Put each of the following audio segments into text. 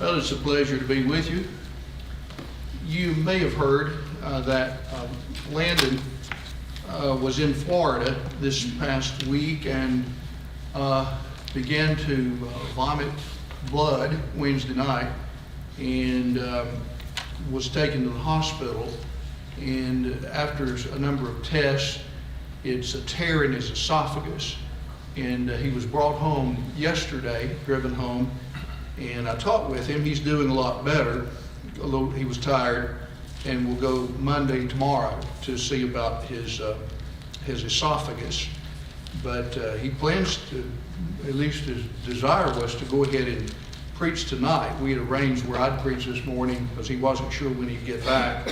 Well, it's a pleasure to be with you. You may have heard that Landon was in Florida this past week and began to vomit blood Wednesday night and was taken to the hospital. And after a number of tests, it's a tear in his esophagus. And he was brought home yesterday, driven home, and I talked with him. He's doing a lot better, although he was tired, and we'll go Monday tomorrow to see about his esophagus. But he plans to, at least his desire was to go ahead and preach tonight. We had arranged where I'd preach this morning because he wasn't sure when he'd get back,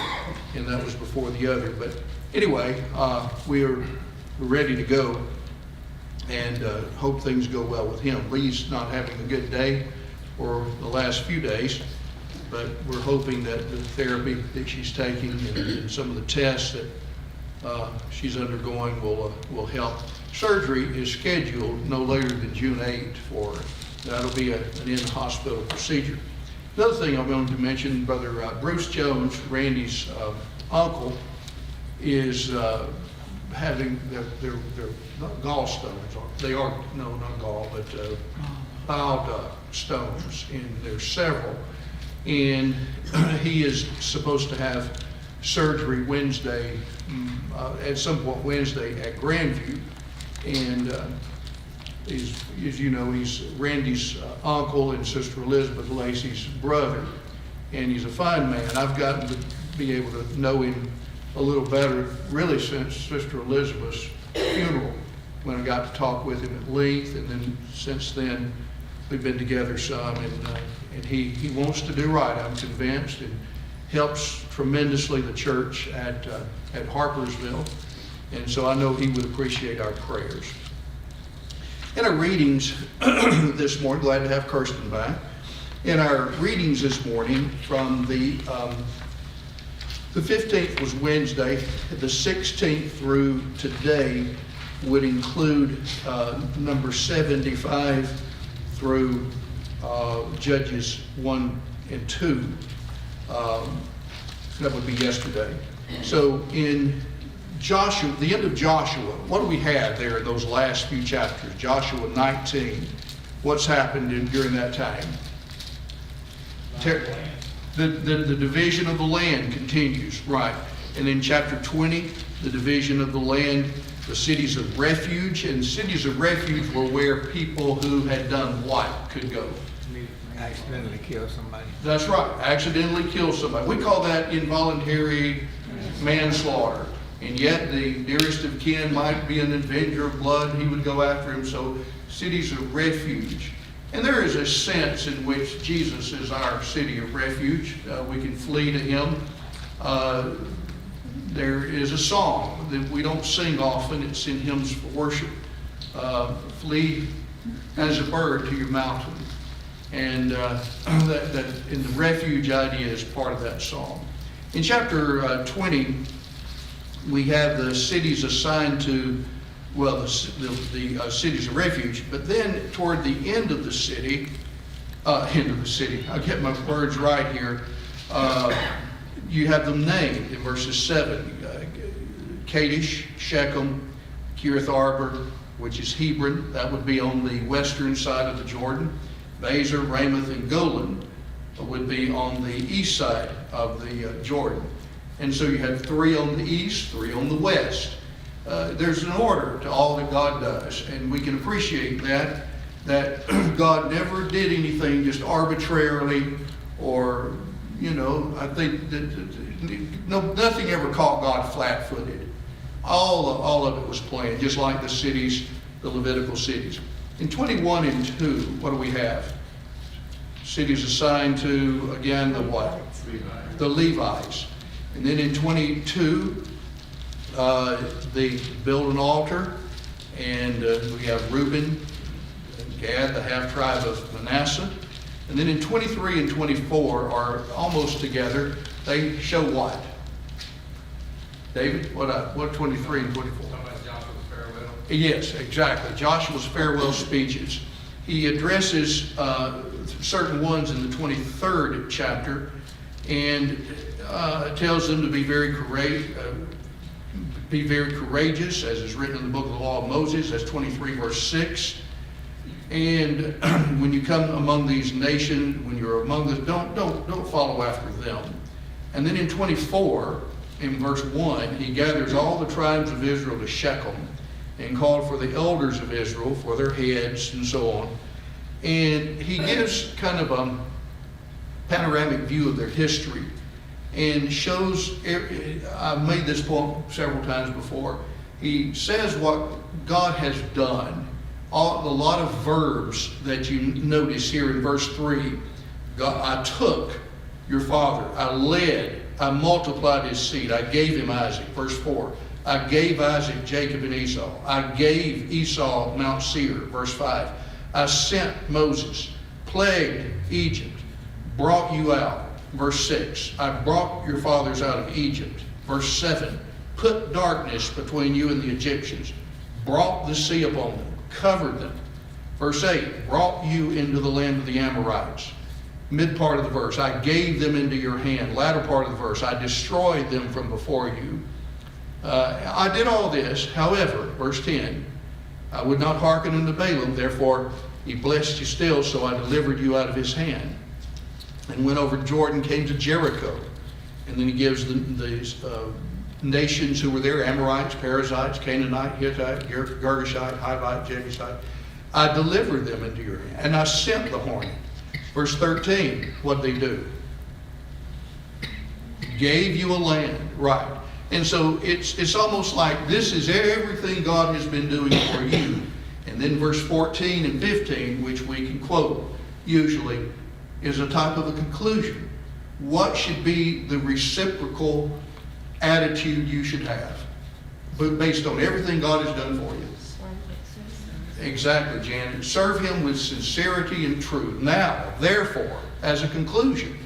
and that was before the other. But anyway, we're ready to go, and hope things go well with him. Lee's not having a good day for the last few days, but we're hoping that the therapy that she's taking and some of the tests that she's undergoing will help. Surgery is scheduled no later than June 8th for her. That'll be an in-hospital procedure. Another thing I wanted to mention, Brother Bruce Jones, Randy's uncle, is having their gallstones. They are, no, not gall, but bile duct stones, and there's several. And he is supposed to have surgery Wednesday, at some point Wednesday at Grandview. And as you know, he's Randy's uncle and Sister Elizabeth Lacey's brother. And he's a fine man. I've gotten to be able to know him a little better, really, since Sister Elizabeth's funeral, when I got to talk with him at length. And then since then, we've been together some, and he wants to do right, I'm convinced, and helps tremendously the church at Harpersville. And so I know he would appreciate our prayers. In our readings this morning, glad to have Kirsten back. In our readings this morning from the 15th was Wednesday, the 16th through today would include number 75 through Judges 1 and 2. That would be yesterday. So in Joshua, the end of Joshua, what do we have there in those last few chapters? Joshua 19. What's happened during that time? The division of the land continues, right. And in chapter 20, the division of the land, the cities of refuge. And cities of refuge were where people who had done what could go? Accidentally kill somebody. That's right, accidentally kill somebody. We call that involuntary manslaughter. And yet the nearest of kin might be an avenger of blood, he would go after him. So cities of refuge. And there is a sense in which Jesus is our city of refuge. We can flee to him. There is a song that we don't sing often. It's in hymns for worship. Flee as a bird to your mountain. And that in the refuge idea is part of that song. In chapter 20, we have the cities assigned to, well, the cities of refuge. But then toward the end of the city, I'll get my words right here. You have them named in verses 7. Kadesh, Shechem, Kiriath Arba, which is Hebron. That would be on the western side of the Jordan. Bezer, Ramoth, and Golan would be on the east side of the Jordan. And so you have 3 on the east, 3 on the west. There's an order to all that God does, and we can appreciate that God never did anything just arbitrarily, or, you know, I think that nothing ever caught God flat-footed. All of it was planned, just like the cities, the Levitical cities. In 21 and 2, what do we have? Cities assigned to, again, the what? The Levites. And then in 22, they build an altar, and we have Reuben and Gad, the half-tribe of Manasseh. And then in 23 and 24 are almost together. They show what? David, what 23 and 24? Talking about Joshua's farewell. Yes, exactly. Joshua's farewell speeches. he addresses certain ones in the 23rd chapter and tells them to be very courageous, as is written in the book of the law of Moses. That's 23 verse 6. And when you come among these nations, when you're among them, don't follow after them. And then in 24, in verse 1, he gathers all the tribes of Israel to Shechem and called for the elders of Israel, for their heads and so on. And he gives kind of a panoramic view of their history and shows, I've made this point several times before, he says what God has done. A lot of verbs that you notice here in verse 3. God, I took your father, I led, I multiplied his seed, I gave him Isaac. Verse 4, I gave Isaac Jacob and Esau. I gave Esau Mount Seir. Verse 5, I sent Moses, plagued Egypt, brought you out. Verse 6, I brought your fathers out of Egypt. Verse 7, put darkness between you and the Egyptians, brought the sea upon them, covered them. Verse 8, brought you into the land of the Amorites. Mid part of the verse, I gave them into your hand. Latter part of the verse, I destroyed them from before you. I did all this, however, verse 10, I would not hearken unto Balaam, therefore he blessed you still, so I delivered you out of his hand. And went over Jordan, came to Jericho. And then he gives the nations who were there, Amorites, Perizzites, Canaanite, Hittite, Girgashite, Hivite, Jebusite. I delivered them into your hand, and I sent the hornet. Verse 13, what they do? Gave you a land, right. And so it's almost like this is everything God has been doing for you. And then verse 14 and 15, which we can quote usually, is a type of a conclusion. What should be the reciprocal attitude you should have, but based on everything God has done for you? Exactly, Janet. Serve him with sincerity and truth. Now, therefore, as a conclusion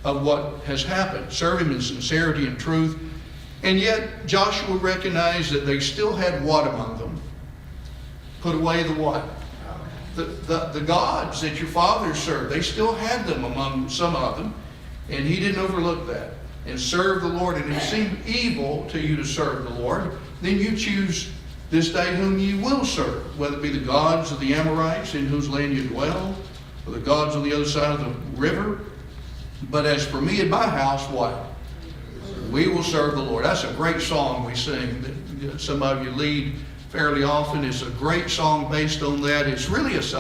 of what has happened, serve him in sincerity and truth. And yet, Joshua recognized that they still had what among them? Put away the what? The gods that your fathers served. They still had them among some of them. And he didn't overlook that. And serve the Lord. And it seemed evil to you to serve the Lord. Then you choose this day whom you will serve, whether it be the gods of the Amorites in whose land you dwell, or the gods on the other side of the river. But as for me and my house, what? We will serve the Lord. That's a great song we sing that some of you lead fairly often. It's a great song based on that. It's really it's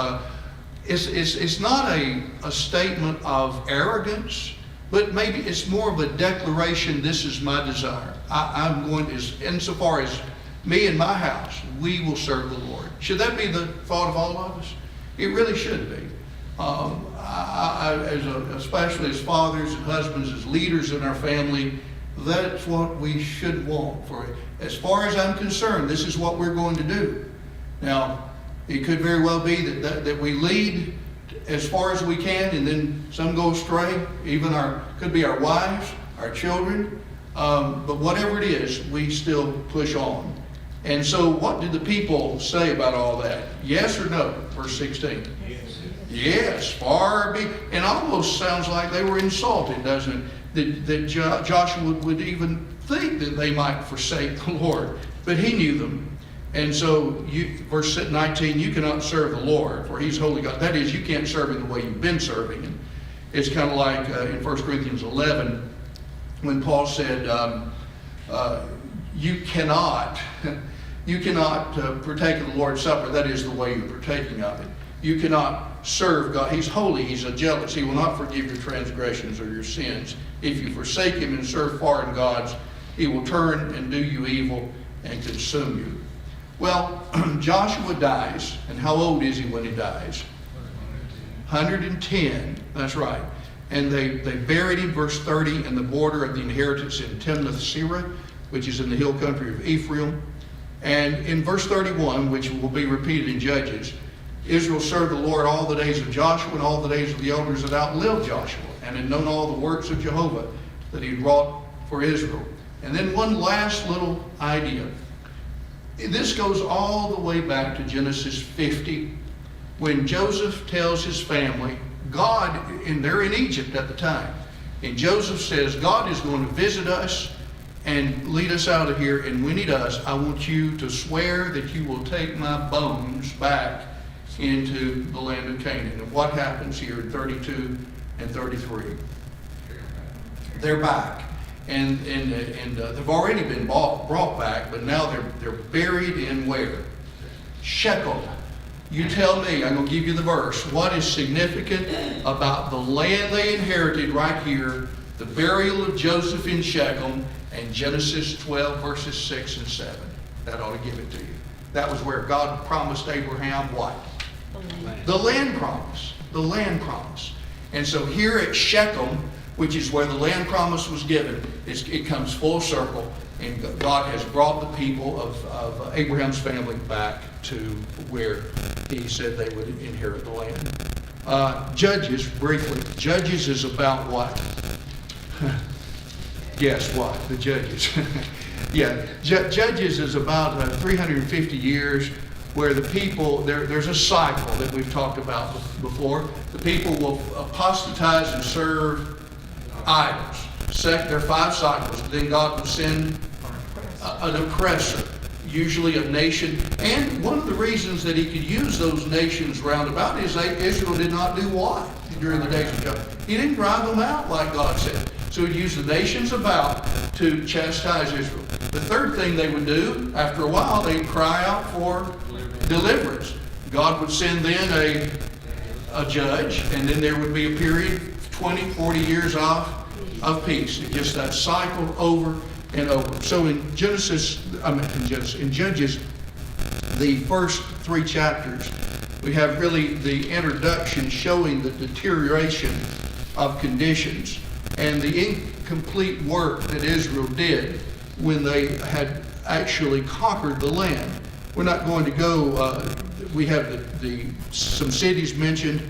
not a statement of arrogance, but maybe it's more of a declaration. This is my desire. I'm going to, insofar as me and my house, we will serve the Lord. Should that be the thought of all of us? It really should be. Especially as fathers and husbands, as leaders in our family, that's what we should want for it. As far as I'm concerned, this is what we're going to do. Now, it could very well be that we lead as far as we can, and then some go astray. Even could be our wives, our children. But whatever it is, we still push on. And so what did the people say about all that? Yes or no? Verse 16. Yes, far be. And almost sounds like they were insulted, doesn't it? That Joshua would even think that they might forsake the Lord. But he knew them. And so, verse 19, you cannot serve the Lord, for he's holy God. That is, you can't serve him the way you've been serving him. It's kind of like in 1 Corinthians 11, when Paul said, you cannot partake of the Lord's Supper. That is the way you're partaking of it. You cannot serve God. He's holy. He's a jealous. He will not forgive your transgressions or your sins. If you forsake him and serve foreign gods, he will turn and do you evil and consume you. Well, Joshua dies. And how old is he when he dies? 110. That's right. And they buried him, verse 30, in the border of the inheritance in Timnath-Serah, which is in the hill country of Ephraim. And in verse 31, which will be repeated in Judges, Israel served the Lord all the days of Joshua and all the days of the elders that outlived Joshua, and had known all the works of Jehovah that he wrought for Israel. And then one last little idea. This goes all the way back to Genesis 50, when Joseph tells his family, God, and they're in Egypt at the time, and Joseph says, God is going to visit us and lead us out of here, and when he does, I want you to swear that you will take my bones back into the land of Canaan. And what happens here in 32 and 33? They're back. And they've already been brought back, but now they're buried in where? Shechem. You tell me, I'm going to give you the verse. What is significant about the land they inherited right here, the burial of Joseph in Shechem, and Genesis 12, verses 6 and 7? That ought to give it to you. That was where God promised Abraham what? The land promise. The land promise. And so here at Shechem, which is where the land promise was given, it comes full circle, and God has brought the people of Abraham's family back to where he said they would inherit the land. Judges, briefly. Judges is about what? Guess what? The Judges. Yeah, Judges is about 350 years where the people, there's a cycle that we've talked about before. The people will apostatize and serve idols. There are 5 cycles. Then God will send an oppressor, usually a nation. And one of the reasons that he could use those nations round about is that Israel did not do what during the days of Judges? He didn't drive them out like God said. So he'd use the nations about to chastise Israel. The third thing they would do, after a while, they'd cry out for deliverance. God would send then a judge, and then there would be a period, 20, 40 years of peace. It's just that cycle over and over. So in Judges, the first 3 chapters, we have really the introduction showing the deterioration of conditions and the incomplete work that Israel did when they had actually conquered the land. We're not going to go, we have some cities mentioned,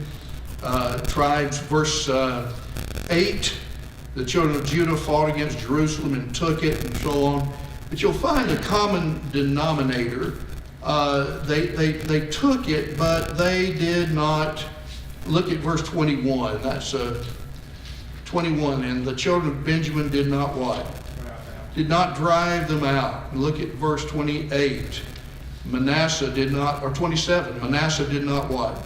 tribes, verse 8, the children of Judah fought against Jerusalem and took it, and so on. But you'll find a common denominator. They took it, but they did not. Look at verse 21. That's 21. And the children of Benjamin did not what? Did not drive them out. Look at verse 28. Manasseh did not, or 27. Manasseh did not what?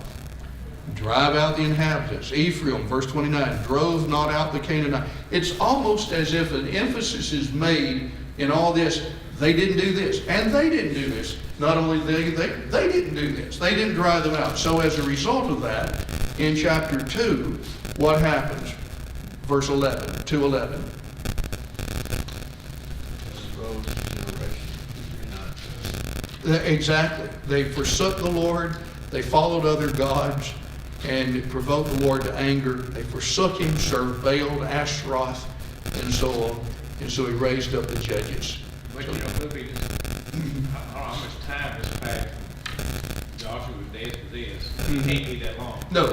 Drive out the inhabitants. Ephraim, verse 29, drove not out the Canaanites. It's almost as if an emphasis is made in all this. They didn't do this, and they didn't do this. Not only they didn't do this. They didn't drive them out. So as a result of that, in chapter 2, what happens? Verse 11, 2:11. Exactly. They forsook the Lord. They followed other gods, and it provoked the Lord to anger. They forsook him, served Baal, Ashtaroth, and so on. And so he raised up the judges. But you know, we'll be just, I don't know how much time has passed. Joshua was dead for this. It can't be that long. No.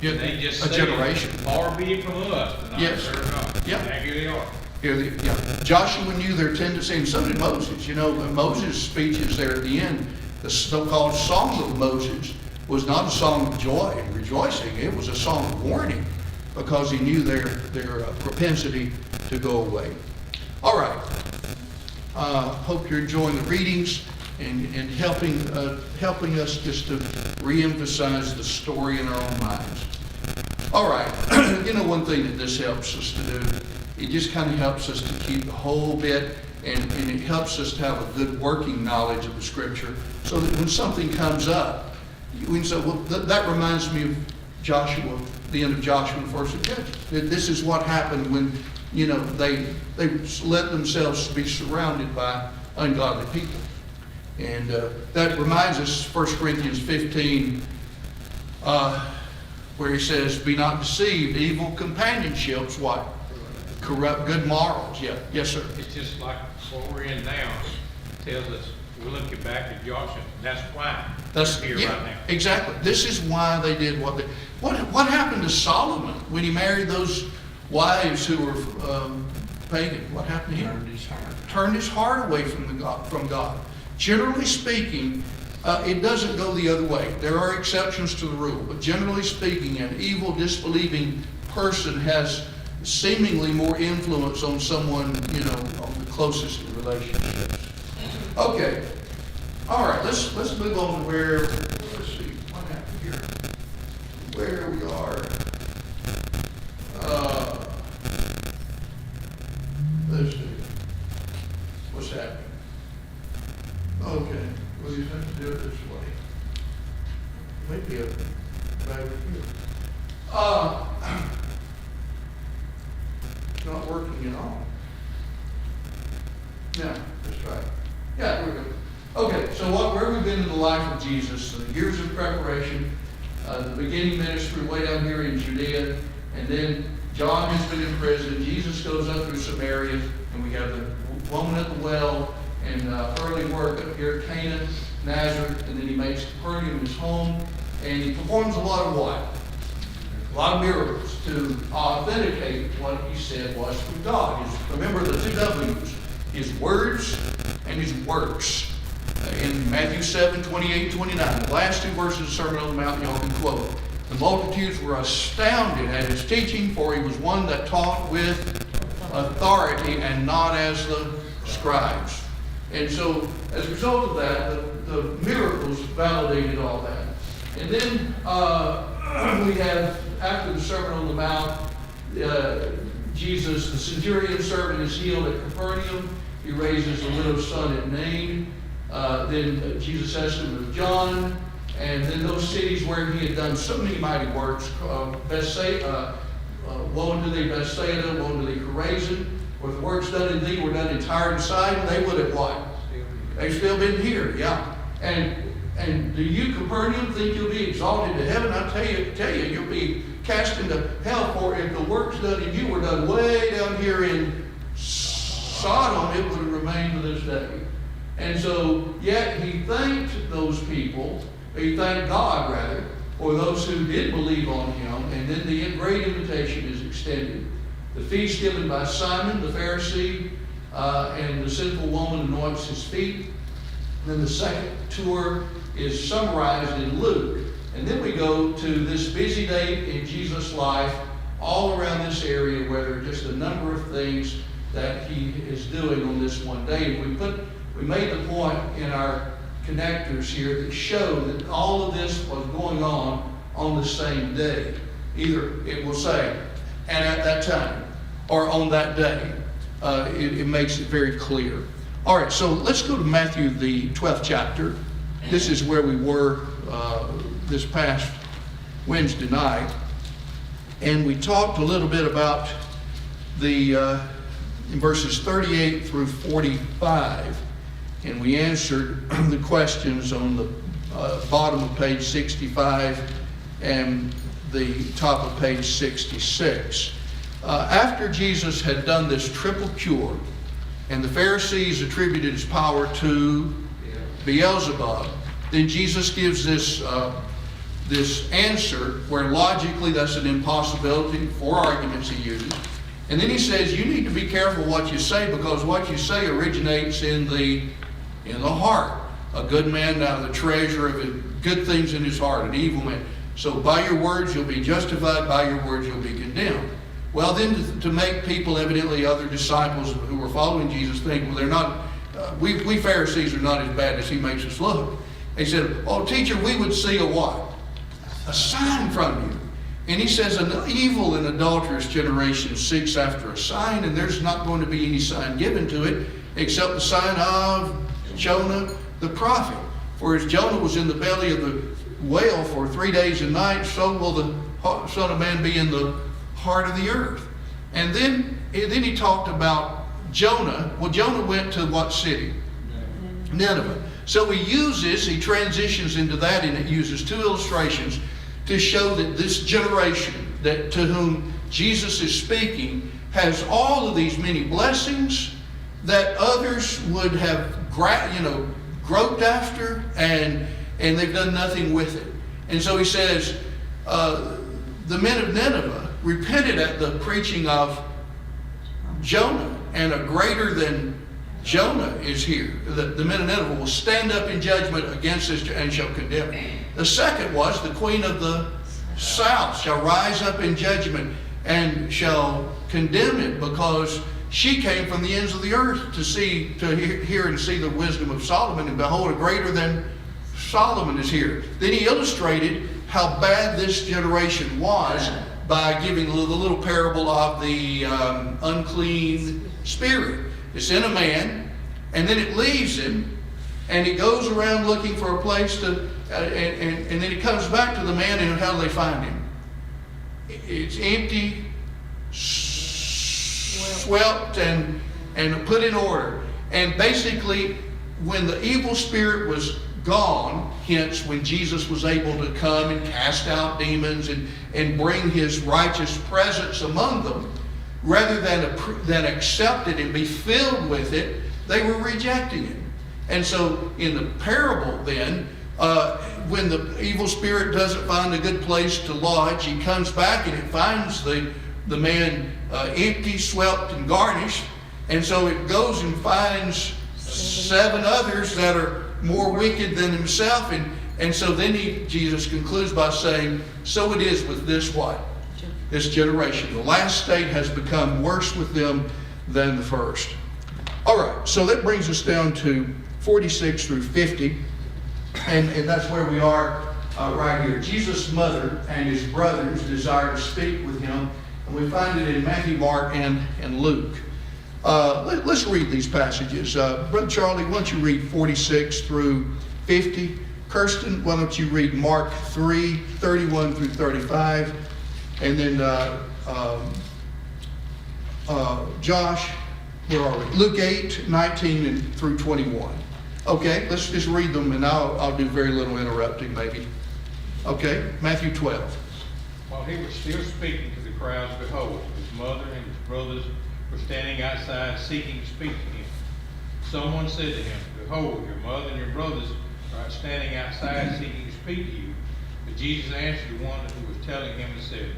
They just a generation. Far be it from us, but not Yes. serve God. Yeah. And here they are. Yeah. Joshua knew their tendency, and so did Moses. You know, Moses' speeches there at the end, the so-called Song of Moses, was not a song of joy and rejoicing. It was a song of warning, because he knew their propensity to go away. All right. Hope you're enjoying the readings and helping us just to reemphasize the story in our own minds. All right. You know, one thing that this helps us to do, it just kind of helps us to keep the whole bit, and it helps us to have a good working knowledge of the Scripture, so that when something comes up, we can say, well, that reminds me of Joshua, the end of Joshua and the first of Judges. This is what happened when, you know, they let themselves be surrounded by ungodly people. And that reminds us, 1 Corinthians 15, where he says, be not deceived, evil companionships, what? Corrupt good morals. Yeah. Yes, sir. It's just like what we're in now tells us we're looking back at Joshua. That's why we're here right now. Exactly. This is why they did what they. What happened to Solomon when he married those wives who were pagan? What happened to him? Turned his heart away from God. Generally speaking, it doesn't go the other way. There are exceptions to the rule, but generally speaking, an evil, disbelieving person has seemingly more influence on someone, on the closest of relationships. Okay. All right, let's move on to let's see, what happened here? Where we are. Let's see. What's happening? Okay, well, you have to do it this way. Maybe right here. It's not working at all. Yeah, that's right. Yeah, we're good. Okay, so where we've been in the life of Jesus, the years of preparation, the beginning ministry way down here in Judea, and then John has been in prison. Jesus goes up through Samaria, and we have the woman at the well, and early work up here at Cana, Nazareth, and then he makes Capernaum his home, and he performs a lot of what? A lot of miracles to authenticate what he said was from God. Remember the two W's, his words and his works. In Matthew 7, 28, 29, the last two verses of the Sermon on the Mount, y'all can quote. The multitudes were astounded at his teaching, for he was one that taught with authority and not as the scribes. And so, as a result of that, the miracles validated all that. And then we have, after the Sermon on the Mount, Jesus, the centurion servant, is healed at Capernaum. He raises the widow's son at Nain. Then Jesus has him with John. And then those cities where he had done so many mighty works, Bethsaida, woe unto thee, Bethsaida, woe unto thee, Chorazin, where the works done in thee were done in Tyre and Sidon, they would have what? They've still been here, yeah. And do you, Capernaum, think you'll be exalted to heaven? I tell you, you'll be cast into hell, for if the works done in you were done way down here in Sodom, it would have remained to this day. And so, yet he thanked those people, he thanked God rather, for those who did believe on him, and then the great invitation is extended. The feast given by Simon, the Pharisee, and the sinful woman anoints his feet. Then the second tour is summarized in Luke. And then we go to this busy day in Jesus' life, all around this area where there are just a number of things that he is doing on this one day. And we made the point in our connectors here that show that all of this was going on the same day. Either it will say, and at that time, or on that day. It makes it very clear. All right, so let's go to Matthew, the 12th chapter. This is where we were this past Wednesday night. And we talked a little bit about in verses 38 through 45. And we answered the questions on the bottom of page 65 and the top of page 66. After Jesus had done this triple cure, and the Pharisees attributed his power to Beelzebub, then Jesus gives this answer where logically that's an impossibility. 4 arguments he uses. And then he says, you need to be careful what you say, because what you say originates in the heart. A good man out of the treasure of good things in his heart, an evil man. So by your words you'll be justified, by your words you'll be condemned. Well, then to make people, evidently other disciples who were following Jesus, think, well, they're not, we Pharisees are not as bad as he makes us look. He said, oh, teacher, we would see a what? A sign from you. And he says, an evil and adulterous generation seeks after a sign, and there's not going to be any sign given to it except the sign of Jonah the prophet. For as Jonah was in the belly of the whale for 3 days and nights, so will the Son of Man be in the heart of the earth. And then he talked about Jonah. Well, Jonah went to what city? Nineveh. So he transitions into that, and it uses 2 illustrations to show that this generation that to whom Jesus is speaking has all of these many blessings that others would have groped after, and they've done nothing with it. And so he says, the men of Nineveh repented at the preaching of Jonah, and a greater than Jonah is here. The men of Nineveh will stand up in judgment against this and shall condemn it. The second was the queen of the south shall rise up in judgment and shall condemn it, because she came from the ends of the earth to hear and see the wisdom of Solomon, and behold, a greater than Solomon is here. Then he illustrated how bad this generation was by giving the little parable of the unclean spirit. It's in a man, and then it leaves him, and he goes around looking for a place to, and then he comes back to the man, and how do they find him? It's empty, swept, and put in order. And basically, when the evil spirit was gone, hence when Jesus was able to come and cast out demons and bring his righteous presence among them, rather than accept it and be filled with it, they were rejecting it. And so in the parable then, when the evil spirit doesn't find a good place to lodge, he comes back and it finds the man empty, swept, and garnished. And so it goes and finds 7 others that are more wicked than himself. And so then Jesus concludes by saying, so it is with this what? This generation. The last state has become worse with them than the first. All right, so that brings us down to 46 through 50. And that's where we are right here. Jesus' mother and his brothers desire to speak with him. And we find it in Matthew, Mark, and Luke. Let's read these passages. Brother Charlie, why don't you read 46 through 50? Kirsten, why don't you read Mark 3, 31 through 35? And then Josh, where are we? Luke 8, 19 through 21. Okay, let's just read them, and I'll do very little interrupting maybe. Okay, Matthew 12. While he was still speaking to the crowds, behold, his mother and his brothers were standing outside seeking to speak to him. Someone said to him, behold, your mother and your brothers are standing outside seeking to speak to you. But Jesus answered the one who was telling him and said,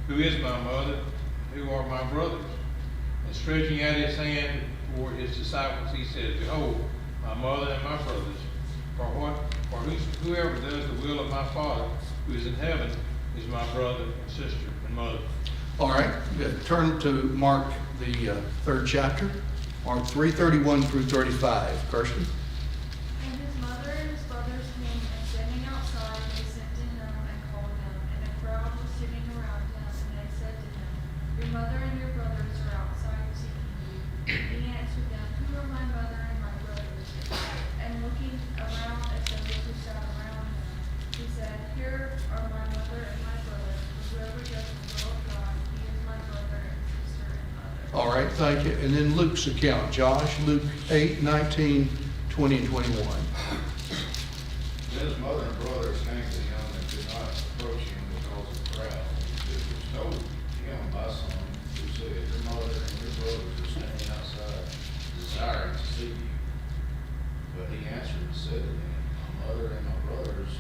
who is my mother? Who are my brothers? And stretching out his hand toward his disciples, he said, behold, my mother and my brothers. For whoever does the will of my Father who is in heaven is my brother and sister and mother. All right, turn to Mark, the 3rd chapter. Mark 3, 31 through 35. Kirsten? And his mother and his brothers came, and standing outside, they sent to him and called him. And a crowd was sitting around him, and they said to him, your mother and your brothers are outside seeking you. He answered them, who are my mother and my brothers? And looking around at those who sat around him, he said, here are my mother and my brothers. Whoever does the will of God, he is my brother and sister and mother. All right, thank you. And then Luke's account. Josh, Luke 8, 19, 20, and 21. Then his mother and brothers came to him and could not approach him because of the crowd. It was told him by some who said, your mother and your brothers are standing outside, desiring to see you. But he answered and said to them, my mother and my brothers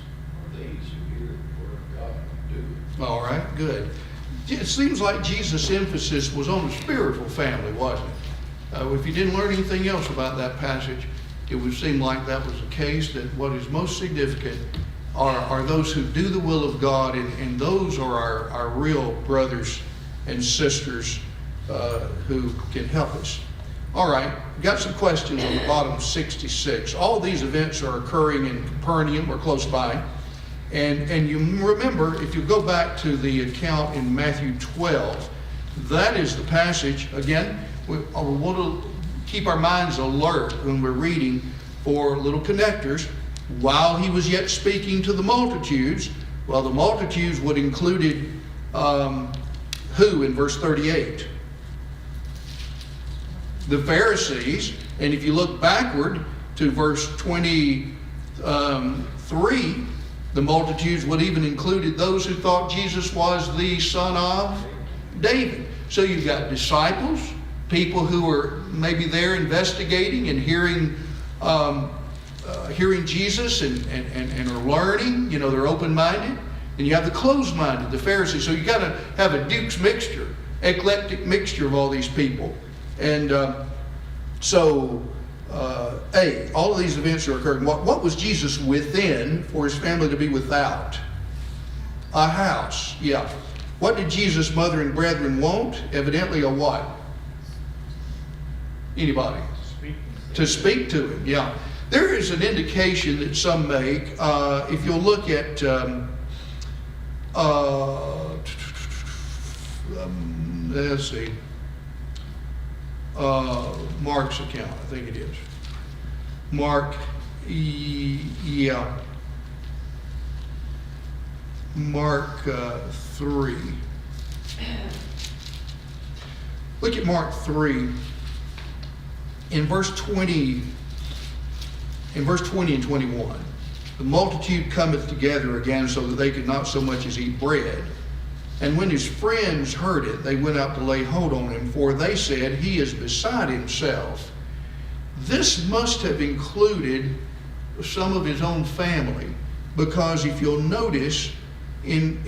are these who hear the word of God and do it. All right, good. It seems like Jesus' emphasis was on the spiritual family, wasn't it? If you didn't learn anything else about that passage, it would seem like that was the case, that what is most significant are those who do the will of God, and those are our real brothers and sisters who can help us. All right, got some questions on the bottom 66. All these events are occurring in Capernaum or close by. And you remember, if you go back to the account in Matthew 12, that is the passage. Again, we want to keep our minds alert when we're reading for little connectors. While he was yet speaking to the multitudes, well, the multitudes would included who in verse 38? The Pharisees. And if you look backward to verse 23, the multitudes would even included those who thought Jesus was the son of David. So you've got disciples, people who were maybe there investigating and hearing Jesus and are learning. You know, they're open-minded. And you have the closed-minded, the Pharisees. So you got to have a Duke's mixture, eclectic mixture of all these people. And so A, all of these events are occurring. What was Jesus within for his family to be without? A house, yeah. What did Jesus' mother and brethren want? Evidently a what? Anybody? To speak to him, yeah. There is an indication that some make, if you'll look at let's see, Mark's account, I think it is. Mark, yeah. Mark 3. Look at Mark 3. In verse 20 and 21, the multitude cometh together again so that they could not so much as eat bread. And when his friends heard it, they went out to lay hold on him, for they said, he is beside himself. This must have included some of his own family, because if you'll notice, in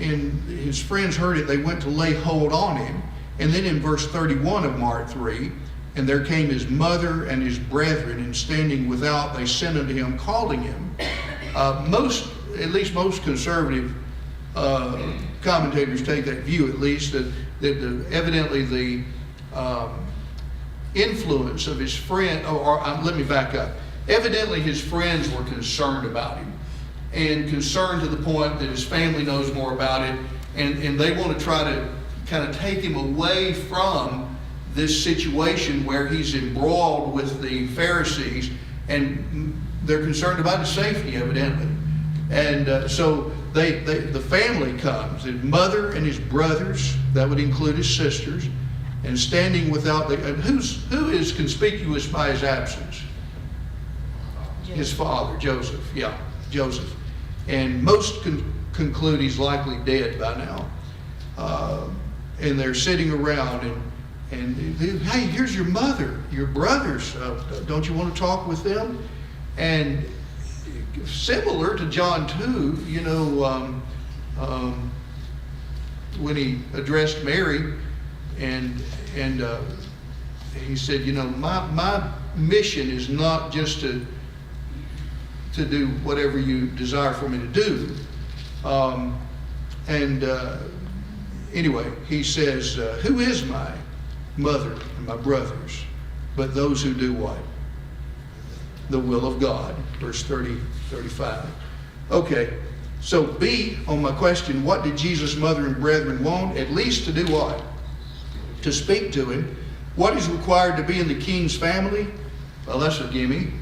his friends heard it, they went to lay hold on him. And then in verse 31 of Mark 3, and there came his mother and his brethren, and standing without, they sent unto him, calling him. At least most conservative commentators take that view, at least, that evidently the influence of his friend, let me back up. Evidently his friends were concerned about him, and concerned to the point that his family knows more about it, and they want to try to kind of take him away from this situation where he's embroiled with the Pharisees, and they're concerned about his safety, evidently. And so the family comes, his mother and his brothers, that would include his sisters, and standing without, who is conspicuous by his absence? His father, Joseph. Yeah, Joseph. And most conclude he's likely dead by now. And they're sitting around, and hey, here's your mother, your brothers. Don't you want to talk with them? And similar to John 2, you know, when he addressed Mary, and he said, you know, my mission is not just to do whatever you desire for me to do. Anyway, he says, who is my mother and my brothers, but those who do what? The will of God. Verse 35. Okay, so B, on my question, what did Jesus' mother and brethren want? At least to do what? To speak to him. What is required to be in the king's family? Well, that's a gimme.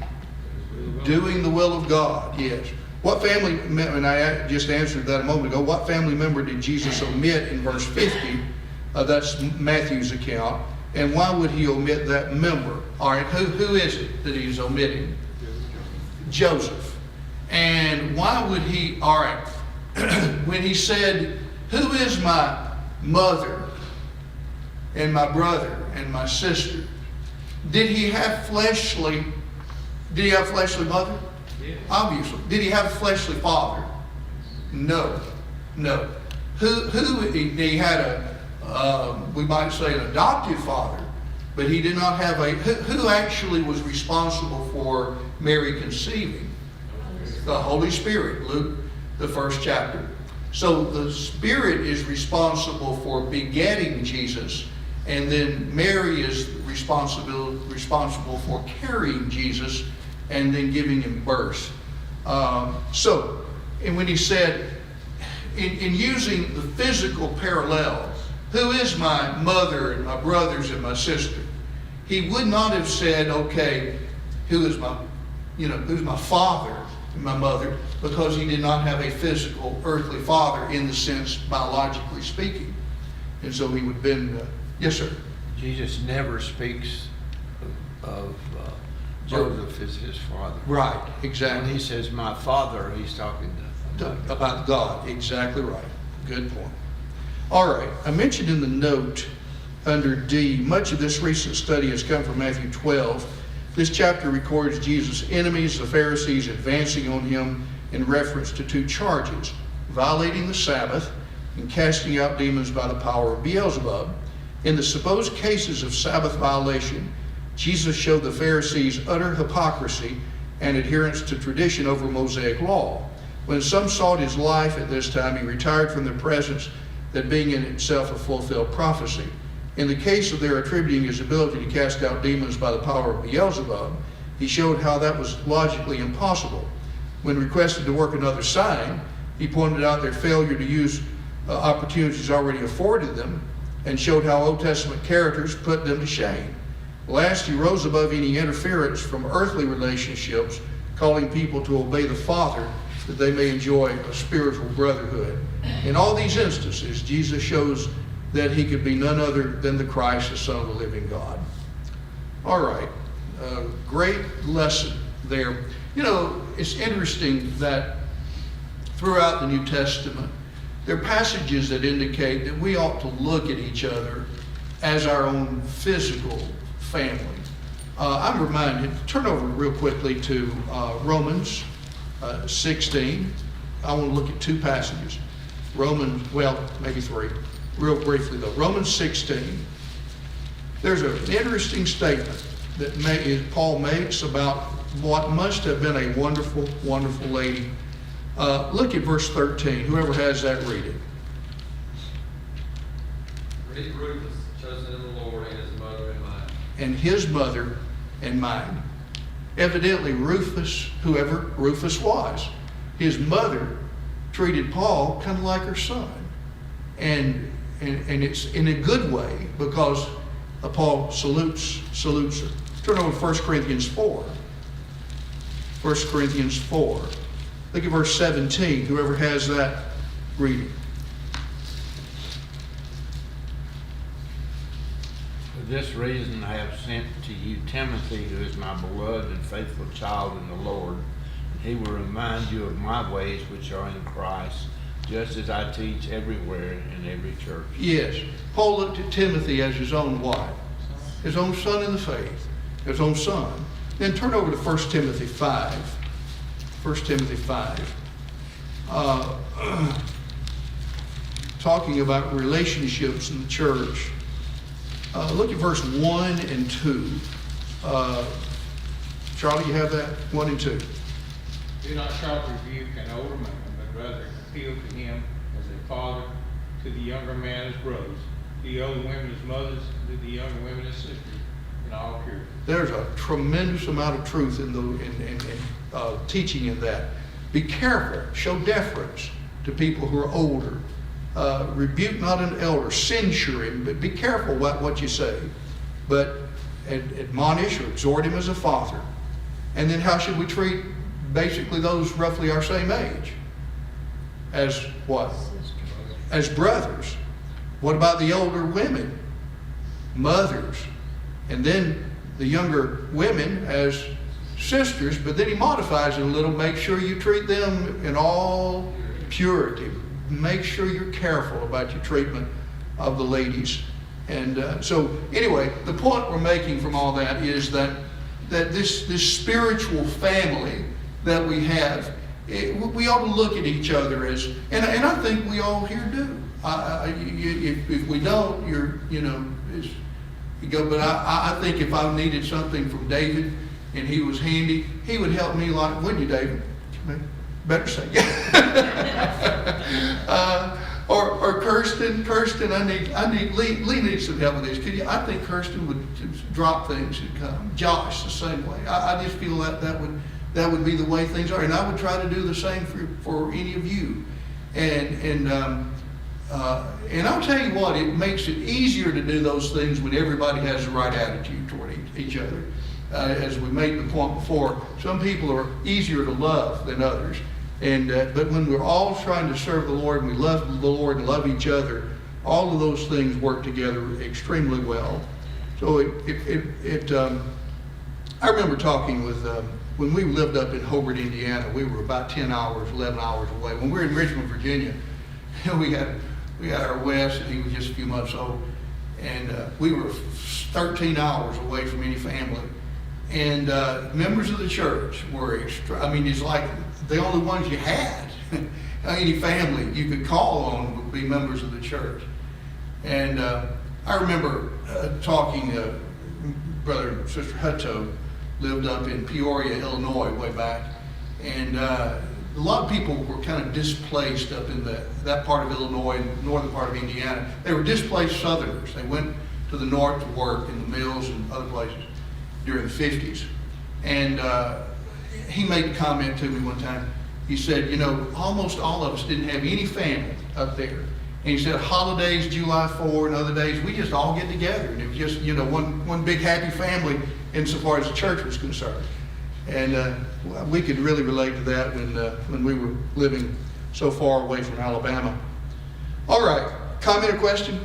Doing the will of God, yes. What family, and I just answered that a moment ago, what family member did Jesus omit in verse 50? That's Matthew's account. And why would he omit that member? All right, who is it that he's omitting? Joseph. And why would he, all right, when he said, who is my mother and my brother and my sister? Did he have fleshly mother? Yeah. Obviously. Did he have a fleshly father? No. He had a, we might say an adoptive father, but he did not have who actually was responsible for Mary conceiving? The Holy Spirit, Luke, the 1st chapter. So the Spirit is responsible for begetting Jesus, and then Mary is responsible for carrying Jesus and then giving him birth. And when he said, in using the physical parallel, who is my mother and my brothers and my sister? He would not have said, okay, who's my father and my mother, because he did not have a physical earthly father in the sense biologically speaking. And so he would have been, yes, sir. Jesus never speaks of Joseph as his father. Right, When exactly. he says my father, he's talking About God, exactly right. Good point. All right, I mentioned in the note under D, much of this recent study has come from Matthew 12. This chapter records Jesus' enemies, the Pharisees, advancing on him in reference to 2 charges: violating the Sabbath and casting out demons by the power of Beelzebub. In the supposed cases of Sabbath violation, Jesus showed the Pharisees utter hypocrisy and adherence to tradition over Mosaic law. When some sought his life at this time, he retired from their presence, that being in itself a fulfilled prophecy. In the case of their attributing his ability to cast out demons by the power of Beelzebub, he showed how that was logically impossible. When requested to work another sign, he pointed out their failure to use opportunities already afforded them, and showed how Old Testament characters put them to shame. Last, he rose above any interference from earthly relationships, calling people to obey the Father that they may enjoy a spiritual brotherhood. In all these instances, Jesus shows that he could be none other than the Christ, the Son of the living God. All right, great lesson there. You know, it's interesting that throughout the New Testament, there are passages that indicate that we ought to look at each other as our own physical family. I'm reminded, turn over real quickly to Romans 16. I want to look at two passages. Maybe three. Real briefly though. Romans 16. There's an interesting statement that Paul makes about what must have been a wonderful, wonderful lady. Look at verse 13. Whoever has that, read it. Read Rufus, chosen in the Lord, and his mother and mine. And his mother and mine. Evidently, Rufus, whoever Rufus was, his mother treated Paul kind of like her son. And it's in a good way, because Paul salutes her. Turn over to 1 Corinthians 4. 1 Corinthians 4. Look at verse 17. Whoever has that, read it. For this reason I have sent to you Timothy, who is my beloved and faithful child in the Lord. He will remind you of my ways which are in Christ, just as I teach everywhere in every church. Yes. Paul looked at Timothy as his own what? His own son in the faith. His own son. Then turn over to 1 Timothy 5. 1 Timothy 5. Talking about relationships in the church. Look at verse 1 and 2. Charlie, you have that? 1 and 2. Do not sharply rebuke an older man, but rather appeal to him as a father, to the younger man as brothers, to the older women as mothers, to the younger women as sisters, in all purity. There's a tremendous amount of truth in teaching in that. Be careful. Show deference to people who are older. Rebuke not an elder. Censure him, but be careful what you say. But admonish or exhort him as a father. And then how should we treat basically those roughly our same age? As what? As brothers. What about the older women? Mothers. And then the younger women as sisters, but then he modifies it a little. Make sure you treat them in all purity. Make sure you're careful about your treatment of the ladies. And so anyway, the point we're making from all that is that this spiritual family that we have, we ought to look at each other as, and I think we all here do. If we don't, but I think if I needed something from David and he was handy, he would help me like, wouldn't you, David? Better say. Or Kirsten, Lee needs some help with this. I think Kirsten would just drop things and come. Josh, the same way. I just feel that would be the way things are, and I would try to do the same for any of you. And I'll tell you what, it makes it easier to do those things when everybody has the right attitude toward each other. As we made the point before, some people are easier to love than others. But when we're all trying to serve the Lord and we love the Lord and love each other, all of those things work together extremely well. So I remember talking with, when we lived up in Hobart, Indiana, we were about 11 hours away. When we were in Richmond, Virginia, we had our Wes, and he was just a few months old. And we were 13 hours away from any family. And members of the church were it's like the only ones you had. Any family you could call on would be members of the church. And I remember talking brother and sister Hutto lived up in Peoria, Illinois, way back. And a lot of people were kind of displaced up in that part of Illinois and northern part of Indiana. They were displaced Southerners. They went to the north to work in the mills and other places during the 50s. And he made a comment to me one time. He said, you know, almost all of us didn't have any family up there. And he said holidays, July 4 and other days, we just all get together. And it was just, you know, one big happy family insofar as the church was concerned. And we could really relate to that when we were living so far away from Alabama. All right, comment or question?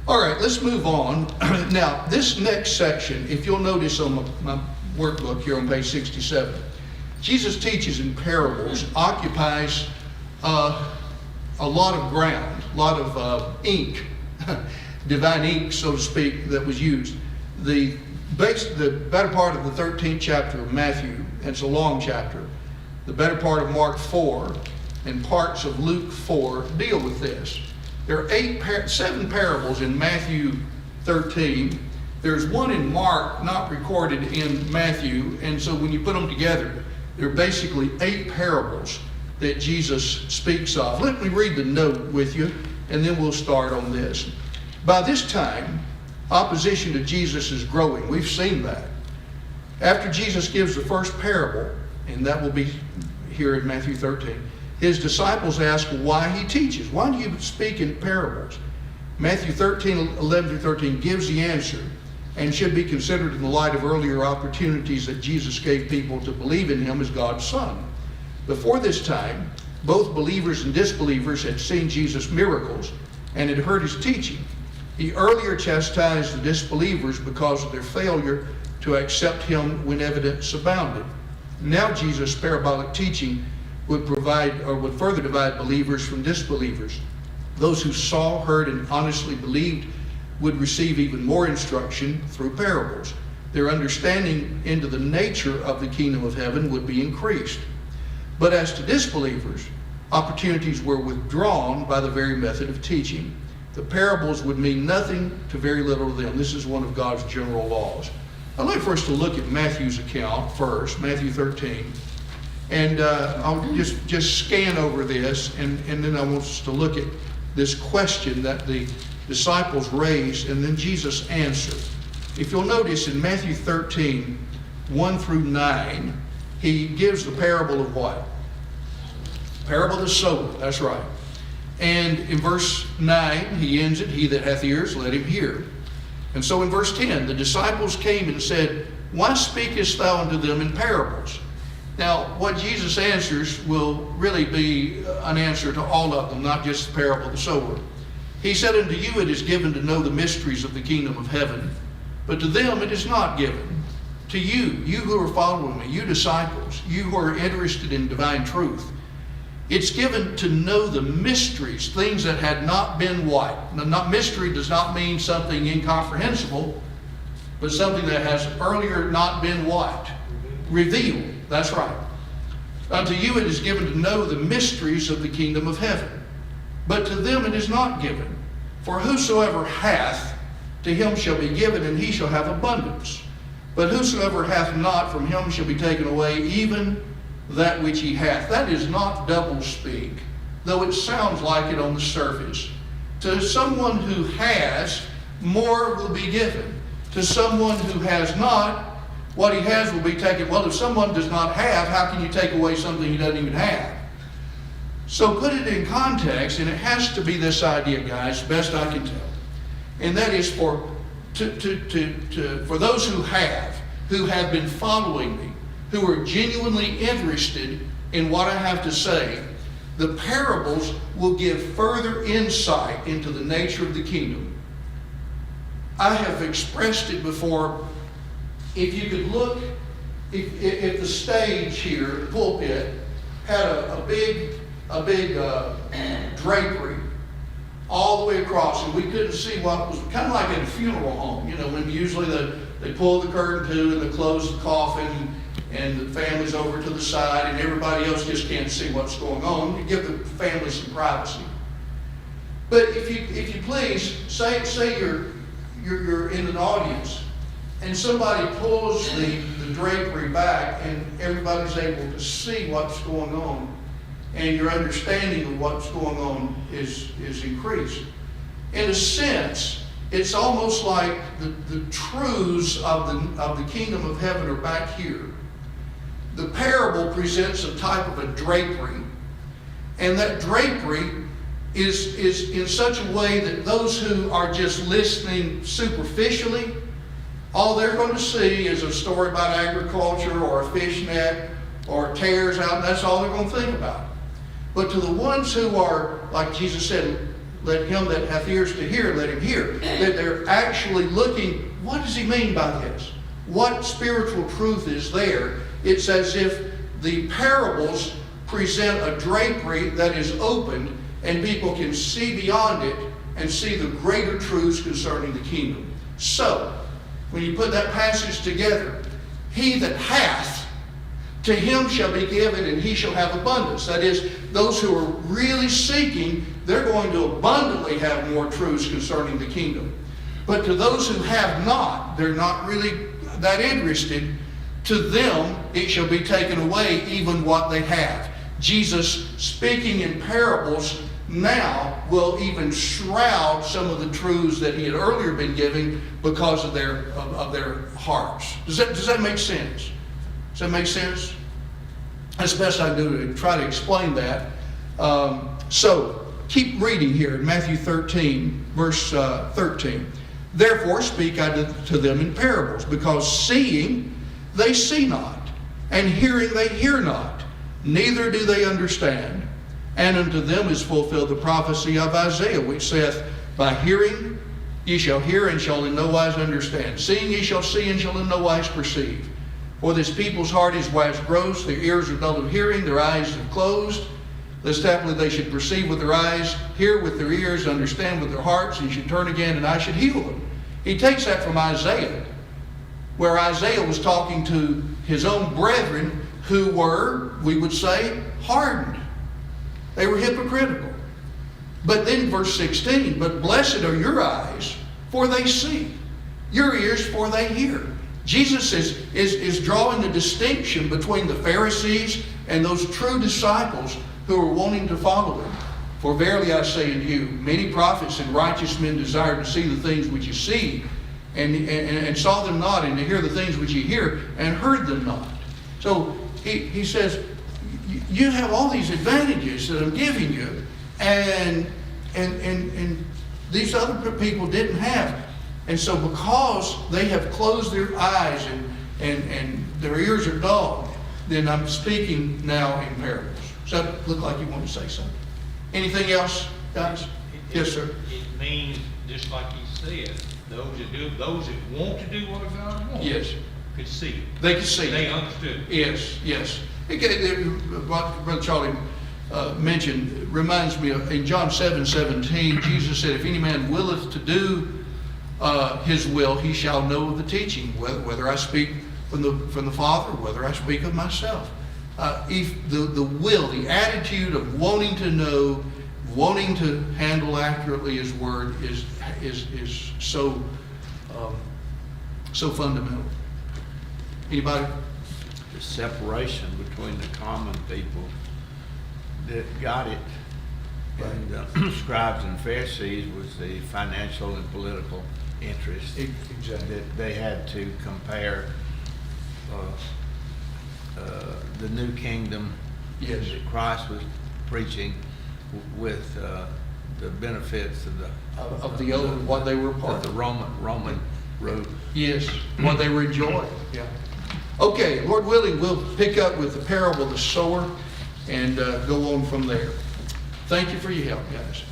All right, let's move on. Now, this next section, if you'll notice on my workbook here on page 67, Jesus teaches in parables, occupies a lot of ground, a lot of ink, divine ink, so to speak, that was used. The better part of the 13th chapter of Matthew, and it's a long chapter, the better part of Mark 4, and parts of Luke 4 deal with this. There are 7 parables in Matthew 13. There's one in Mark not recorded in Matthew, and so when you put them together, there are basically 8 parables that Jesus speaks of. Let me read the note with you, and then we'll start on this. By this time, opposition to Jesus is growing. We've seen that. After Jesus gives the first parable, and that will be here in Matthew 13, his disciples ask why he teaches. Why do you speak in parables? Matthew 13, 11 through 13 gives the answer and should be considered in the light of earlier opportunities that Jesus gave people to believe in him as God's Son. Before this time, both believers and disbelievers had seen Jesus' miracles and had heard his teaching. He earlier chastised the disbelievers because of their failure to accept him when evidence abounded. Now Jesus' parabolic teaching would further divide believers from disbelievers. Those who saw, heard, and honestly believed would receive even more instruction through parables. Their understanding into the nature of the kingdom of heaven would be increased. But as to disbelievers, opportunities were withdrawn by the very method of teaching. The parables would mean nothing to very little to them. This is one of God's general laws. I'd like for us to look at Matthew's account first, Matthew 13. And I'll just scan over this, and then I want us to look at this question that the disciples raised, and then Jesus answered. If you'll notice in Matthew 13, 1 through 9, he gives the parable of what? Parable of the sower, that's right. And in verse 9, he ends it, he that hath ears, let him hear. And so in verse 10, the disciples came and said, why speakest thou unto them in parables? Now, what Jesus answers will really be an answer to all of them, not just the parable of the sower. He said, unto you it is given to know the mysteries of the kingdom of heaven, but to them it is not given. To you who are following me, you disciples, you who are interested in divine truth, it's given to know the mysteries, things that had not been what? Not mystery does not mean something incomprehensible, but something that has earlier not been what? Revealed. That's right. Unto you it is given to know the mysteries of the kingdom of heaven, but to them it is not given. For whosoever hath, to him shall be given, and he shall have abundance. But whosoever hath not, from him shall be taken away even that which he hath. That is not double speak, though it sounds like it on the surface. To someone who has, more will be given. To someone who has not, what he has will be taken. Well, if someone does not have, how can you take away something he doesn't even have? So put it in context, and it has to be this idea, guys, best I can tell. And that is for those who have been following me, who are genuinely interested in what I have to say, the parables will give further insight into the nature of the kingdom. I have expressed it before. If you could look, if the stage here, the pulpit, had a big drapery all the way across, and we couldn't see what was kind of like in a funeral home, you know, when usually they pull the curtain to and they close the coffin, and the family's over to the side, and everybody else just can't see what's going on. You give the family some privacy. But if you please, say you're in an audience and somebody pulls the drapery back and everybody's able to see what's going on, and your understanding of what's going on is increased. In a sense, it's almost like the truths of the kingdom of heaven are back here. The parable presents a type of a drapery, and that drapery is in such a way that those who are just listening superficially, all they're going to see is a story about agriculture or a fish net or tares out, and that's all they're going to think about. But to the ones who are, like Jesus said, let him that hath ears to hear, let him hear, that they're actually looking, what does he mean by this? What spiritual truth is there? It's as if the parables present a drapery that is opened and people can see beyond it and see the greater truths concerning the kingdom. So, when you put that passage together, he that hath, to him shall be given, and he shall have abundance. That is, those who are really seeking, they're going to abundantly have more truths concerning the kingdom. But to those who have not, they're not really that interested, to them it shall be taken away, even what they have. Jesus, speaking in parables, now will even shroud some of the truths that he had earlier been giving because of their hearts. Does that make sense? Does that make sense? That's the best I can do to try to explain that. So, keep reading here in Matthew 13, verse 13. Therefore speak I to them in parables, because seeing they see not, and hearing they hear not, neither do they understand. And unto them is fulfilled the prophecy of Isaiah, which saith, by hearing ye shall hear, and shall in no wise understand. Seeing ye shall see, and shall in no wise perceive. For this people's heart is waxed gross, their ears are dull of hearing, their eyes are closed, lest haply they should perceive with their eyes, hear with their ears, understand with their hearts, and should turn again, and I should heal them. He takes that from Isaiah, where Isaiah was talking to his own brethren who were, we would say, hardened. They were hypocritical. But then verse 16, but blessed are your eyes, for they see, your ears, for they hear. Jesus is drawing a distinction between the Pharisees and those true disciples who are wanting to follow him. For verily I say unto you, many prophets and righteous men desired to see the things which you see, and saw them not, and to hear the things which you hear, and heard them not. So he says, you have all these advantages that I'm giving you, and these other people didn't have. And so because they have closed their eyes and their ears are dull, then I'm speaking now in parables. Does that look like you want to say something? Anything else, guys? Yes, sir. It means, just like he said, those that want to do what God wants. Yes. Could see it. They can see They it. understood it. Yes. What Brother Charlie mentioned reminds me of in John 7:17, Jesus said, if any man willeth to do his will, he shall know of the teaching, whether I speak from the Father, whether I speak of myself. If the will, the attitude of wanting to know, wanting to handle accurately his word is so fundamental. Anybody? The separation between the common people that got it and the scribes and Pharisees was the financial and political interest. Exactly. That they had to compare the new kingdom Yes. that Christ was preaching with the benefits Of the old, what they were a part of the of. Roman road. Yes, what they were enjoying. Yeah. Okay, Lord willing, we'll pick up with the parable of the sower and go on from there. Thank you for your help, guys.